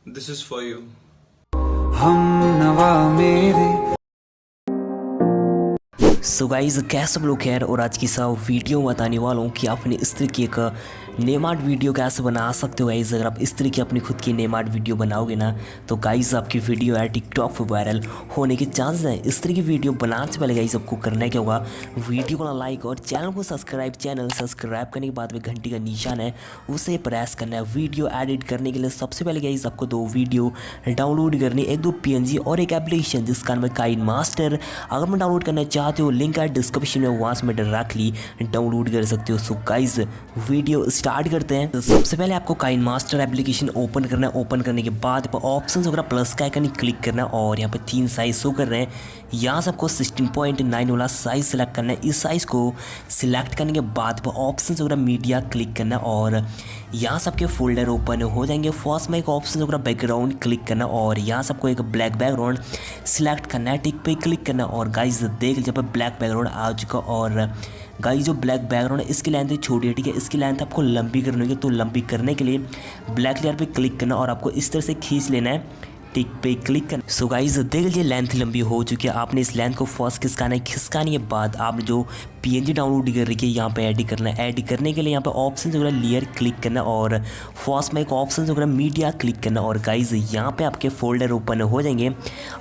This is for you. हम नवा मेरे। सो गाइज कैसे सब लोग खैर, और आज की सब वीडियो बताने वाला हूँ कि आपने इस तरह की एक नेम आर्ट वीडियो कैसे बना सकते हो। गाइज अगर आप इस तरह की अपनी खुद की नेम आर्ट वीडियो बनाओगे ना तो गाइज आपकी वीडियो है टिकटॉक पर वायरल होने के चांसेस हैं। इस तरह की वीडियो बनाने से पहले गाइज आपको करना क्या होगा, वीडियो को लाइक और चैनल को सब्सक्राइब करने के बाद में घंटी का निशान है उसे प्रेस करना है। वीडियो एडिट करने के लिए सबसे पहले गाइज आपको दो वीडियो डाउनलोड करनी, एक दो PNG और एक एप्लीकेशन जिसका नाम है काइनमास्टर। अगर मैं डाउनलोड करना चाहते हो लिंक है डिस्क्रिप्शन में, वहाँ से मैं डायरेक्टली डाउनलोड कर सकते हो। सो गाइज वीडियो स्टार्ट करते हैं। तो सबसे पहले आपको काइनमास्टर एप्लीकेशन ओपन करना है। ओपन करने के बाद ऑप्शन वगैरह प्लस का आइकन क्लिक करना है और यहाँ पे 3 साइज शो कर रहे हैं। यहाँ से आपको 16.9 वाला साइज सेलेक्ट करना है। इस साइज को सिलेक्ट करने के बाद ऑप्शन वगैरह मीडिया क्लिक करना है और यहाँ से आपके फोल्डर ओपन हो जाएंगे। फर्स्ट में एक ऑप्शन वगैरह बैकग्राउंड क्लिक करना और यहाँ से आपको एक ब्लैक बैकग्राउंड सिलेक्ट करना है, टिक पे क्लिक करना और गाइज देख जब ब्लैक बैकग्राउंड आ चुका। और गाइस जो ब्लैक बैकग्राउंड है इसकी लेंथ छोटी है, ठीक है। इसकी लेंथ आपको लंबी करनी होगी, तो लंबी करने के लिए ब्लैक लेयर पे क्लिक करना और आपको इस तरह से खींच लेना है, टिक पे क्लिक करना। सो गाइस देख लीजिए लेंथ लंबी हो चुकी है। आपने इस लेंथ को फर्स्ट खिसकाना है। खिसकाने के बाद आप जो PNG डाउनलोड कर रही है यहाँ पे ऐड करना है। ऐड करने के लिए यहाँ पे ऑप्शन वगैरह लेयर क्लिक करना और फर्स्ट में एक ऑप्शन वगैरह मीडिया क्लिक करना और गाइस यहाँ पे आपके फोल्डर ओपन हो जाएंगे।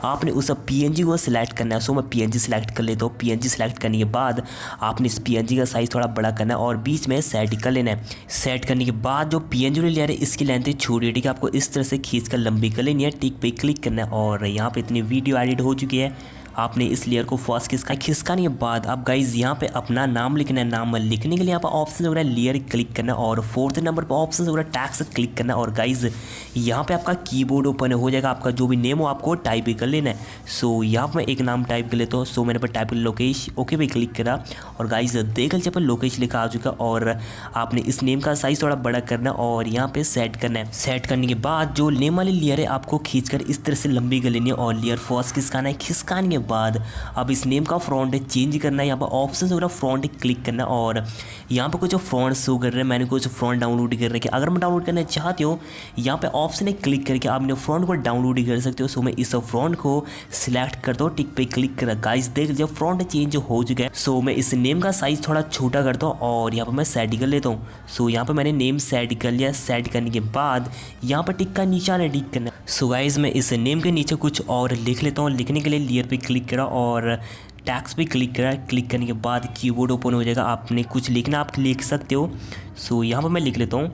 आपने उस PNG को सिलेक्ट करना है। सो मैं PNG सिलेक्ट कर लेता हूँ। PNG सिलेक्ट करने के बाद आपने इस PNG का साइज़ थोड़ा बड़ा करना है और बीच में सेट कर लेना है। सेट करने के बाद जो PNG लेयर है इसकी लेंथ छोटी है, ठीक है। आपको इस तरह से खींच कर लंबी कर लेनी है, टिक पे क्लिक करना है और यहाँ पे इतनी वीडियो एडिट हो चुकी है। आपने इस लेयर को फर्स्ट खिसकाने के बाद आप गाइज यहाँ पे अपना नाम लिखना है। नाम लिखने के लिए यहाँ पर ऑप्शन वगैरह लेयर क्लिक करना और 4th नंबर पर ऑप्शन वगैरह टैक्स क्लिक करना और गाइज यहाँ पे आपका कीबोर्ड ओपन हो जाएगा। आपका जो भी नेम हो आपको टाइप कर लेना है। सो यहाँ पर मैं एक नाम टाइप कर लेता हूँ। सो मैंने पर टाइप कर लोकेश, ओके पे क्लिक करा और गाइज देख लीजिए पर लोकेश लिखा आ चुका और आपने इस नेम का साइज़ थोड़ा बड़ा करना और यहाँ पे सेट करना है। सेट करने के बाद जो नेम वाली लेयर है आपको खींचकर इस तरह से लंबी कर लेनी है और लेयर फर्स्ट खिसकाना है। खिसकाने के बाद अब इस नेम का फ्रंट चेंज करना है। यहाँ पर ऑप्शन वगैरह फ्रंट क्लिक करना और यहाँ पर कुछ फ्रंट शो कर रहे हैं। मैंने कुछ फ्रंट डाउनलोड कर रखे। अगर मैं डाउनलोड करना चाहते हो यहाँ पे ऑप्शन है क्लिक करके आप अपने फ्रंट को डाउनलोड कर सकते हो। सो मैं इस फ्रंट को सिलेक्ट करता हूँ, टिक पे क्लिक करा। गाइस देख जब फ्रंट चेंज हो चुका है। सो मैं इस नेम का साइज़ थोड़ा छोटा करता हूँ और यहाँ पर मैं सेट कर लेता हूँ। सो यहाँ पर मैंने नेम सेट कर लिया। सेट करने के बाद यहाँ पर टिक का निशान है, टिक करना। सो गाइस मैं इस नेम के नीचे कुछ और लिख लेता हूँ। लिखने के लिए लेयर पे क्लिक करा और टैक्स पे क्लिक करा। क्लिक करने के बाद कीबोर्ड ओपन हो जाएगा। आपने कुछ लिखना आप लिख सकते हो। सो यहाँ पर मैं लिख लेता हूँ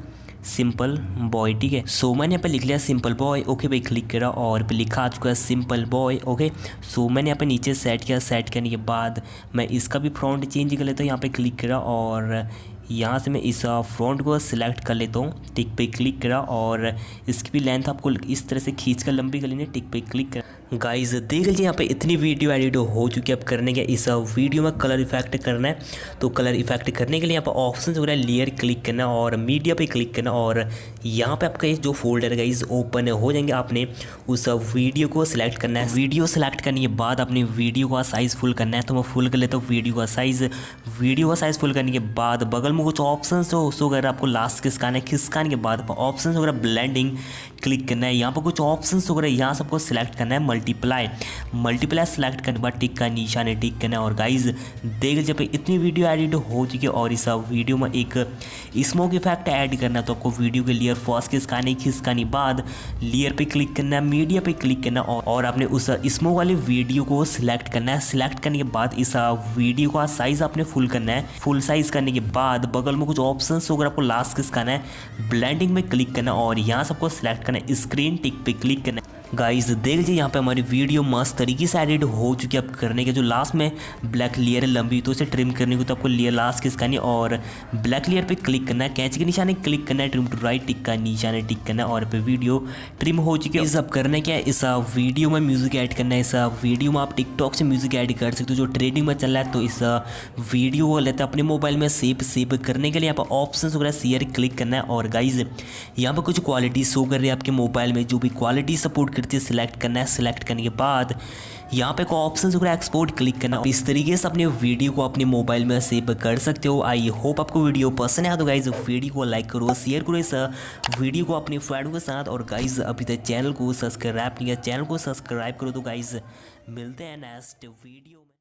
सिंपल बॉय, ठीक है। सो मैंने यहाँ पे लिख लिया सिंपल बॉय, ओके पे क्लिक करा और पे लिखा आ चुका है सिंपल बॉय, ओके। सो मैंने यहाँ पे नीचे सेट किया। सेट करने के बाद मैं इसका भी फ्रंट चेंज कर लेता हूँ। यहाँ पे क्लिक करा और यहाँ से मैं इस फ्रंट को सिलेक्ट कर लेता हूँ, टिक पे क्लिक करा और इसकी भी लेंथ आपको इस तरह से खींच कर लंबी कर लेनी है, टिक पे क्लिक करा। गाइस देख लीजिए यहाँ पे इतनी वीडियो एडिट हो चुकी है। अब करने के इस वीडियो में कलर इफेक्ट करना है। तो कलर इफेक्ट करने के लिए यहाँ पर ऑप्शन वगैरह लेयर क्लिक करना और मीडिया पे क्लिक करना और यहाँ पे आपका जो फोल्डर है गाइस ओपन हो जाएंगे। आपने उस वीडियो को सिलेक्ट करना है। वीडियो सेलेक्ट करने के बाद अपने वीडियो का साइज़ फुल करना है। तो मैं फुल कर लेता हूँ वीडियो का साइज़। वीडियो का साइज़ फुल करने के बाद बगल में कुछ ऑप्शन हो उसको वगैरह आपको लास्ट खिसकाना है। खिसकाने के बाद ऑप्शन वगैरह ब्लेंडिंग क्लिक करना है। यहाँ पर कुछ ऑप्शन वगैरह यहाँ सबको सिलेक्ट करना है। मल्टीप्लाई सेलेक्ट करने के बाद टिक का निशान है, टिक करना है और गाइज देख जब इतनी वीडियो एडिट हो चुकी है और इस वीडियो में एक स्मोक इफेक्ट ऐड करना है। तो आपको वीडियो के लेयर फर्स्ट खिसकाने बाद लेयर पे क्लिक करना है, मीडिया पे क्लिक करना और आपने उस स्मोक वाले वीडियो को सिलेक्ट करना है। सिलेक्ट करने के बाद इस वीडियो का साइज आपने फुल करना है। फुल साइज करने के बाद बगल में कुछ ऑप्शन वगैरह आपको लास्ट खिसकाना है, ब्लेंडिंग में क्लिक करना और यहाँ सबको सिलेक्ट करना है, स्क्रीन टिक पे क्लिक करना है। गाइस देख लीजिए यहाँ पे हमारी वीडियो मस्त तरीके से एडिट हो चुकी है। अब करने के जो लास्ट में ब्लैक लेयर है लंबी तो उसे ट्रिम करने को तो आपको लेयर लास्ट खिसकानी और ब्लैक लेयर पे क्लिक करना है, कैंची के निशान क्लिक करना है, ट्रिम टू राइट टिक का निशान टिक करना है और पे वीडियो ट्रिम हो चुकी है। इस अब करने क्या है, इस वीडियो में म्यूजिक ऐड करना है। इस वीडियो में आप टिकटॉक से म्यूजिक ऐड कर सकते हो जो ट्रेंडिंग में चल रहा है। तो इस वीडियो को लेते हैं अपने मोबाइल में सेव करने के लिए यहाँ पर ऑप्शन वगैरह शेयर क्लिक करना है और गाइज यहाँ पर कुछ क्वालिटी शो कर रही है आपके मोबाइल में। जो भी क्वालिटी सपोर्ट आकृति सिलेक्ट करना है। सिलेक्ट करने के बाद यहाँ पे को ऑप्शन वगैरह एक्सपोर्ट क्लिक करना। इस तरीके से अपने वीडियो को अपने मोबाइल में सेव कर सकते हो। आई होप आपको वीडियो पसंद आया तो गाइज वीडियो को लाइक करो, शेयर करो इस वीडियो को अपने फ्रेंडों के साथ। और गाइज अभी तक चैनल को सब्सक्राइब नहीं किया, चैनल को सब्सक्राइब करो। तो गाइज मिलते हैं नेक्स्ट वीडियो में।